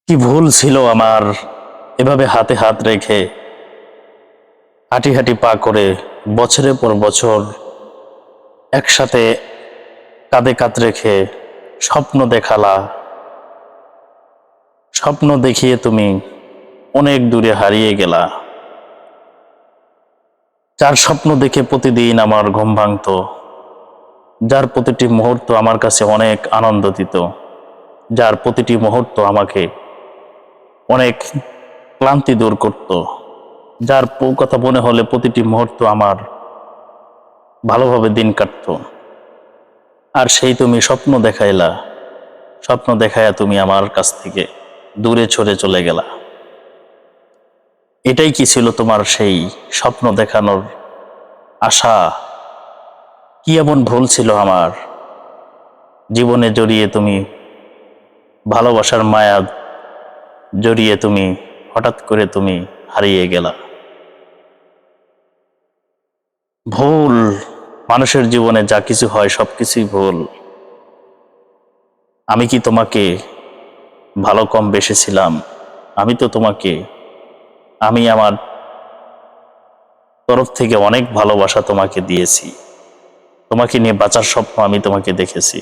কি ভুল ছিল আমার এভাবে হাতে হাত রেখে হাঁটি হাঁটি পা করে বছরের পর বছর একসাথে কাঁধে কাঁধ রেখে স্বপ্ন দেখালা। স্বপ্ন দেখিয়ে তুমি অনেক দূরে হারিয়ে গেলা। যার স্বপ্ন দেখে প্রতিদিন আমার ঘুম ভাঙতো, যার প্রতিটি মুহূর্ত আমার কাছে অনেক আনন্দ দিত, যার প্রতিটি মুহূর্ত আমাকে অনেক ক্লান্তি দূর করত, যার কথা মনে হলে প্রতিটি মুহূর্ত আমার ভালোভাবে দিন কাটতো। আর সেই তুমি স্বপ্ন দেখাইলা, স্বপ্ন দেখাইয়া তুমি আমার কাছ থেকে দূরে সরে চলে গেলা। এটাই কি ছিল তোমার সেই স্বপ্ন দেখানোর আশা? কি এমন ভুল ছিল আমার জীবনে জড়িয়ে তুমি, ভালোবাসার মায়া জড়িয়ে তুমি হঠাৎ করে তুমি হারিয়ে গেলা? ভুল, মানুষের জীবনে যা কিছু হয় সবকিছুই ভুল। আমি কি তোমাকে ভালো কম বেসেছিলাম? আমি তো তোমাকে, আমি আমার তরফ থেকে অনেক ভালোবাসা তোমাকে দিয়েছি। তোমাকে নিয়ে বাঁচার স্বপ্ন আমি তোমাকে দেখেছি,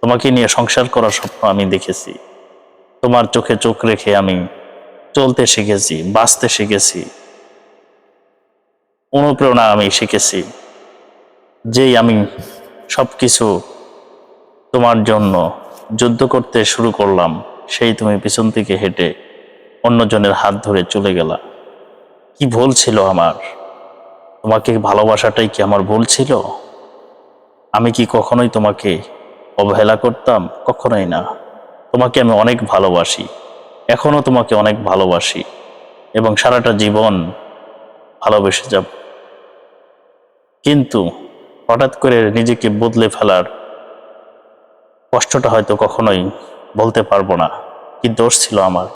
তোমাকে নিয়ে সংসার করার স্বপ্ন আমি দেখেছি। তোমার চোখে চোখ রেখে আমি চলতে শিখেছি, বাঁচতে শিখেছি, অনুপ্রেরণা আমি শিখেছি। যেই আমি সবকিছু তোমার জন্য যুদ্ধ করতে শুরু করলাম, সেই তুমি পিছন থেকে হেঁটে অন্যজনের হাত ধরে চলে গেলা। কি ভুল ছিল আমার? তোমাকে ভালোবাসাটাই কি আমার ভুল ছিল? আমি কি কখনোই তোমাকে অবহেলা করতাম? কখনোই না। তোমাকে আমি অনেক ভালোবাসি, এখনো তোমাকে অনেক ভালোবাসি এবং সারাটা জীবন ভালোবেসে যাব। কিন্তু হঠাৎ করে নিজেকে বদলে ফেলার কষ্টটা হয়তো কখনোই বলতে পারবো না। কি দোষ ছিল আমার?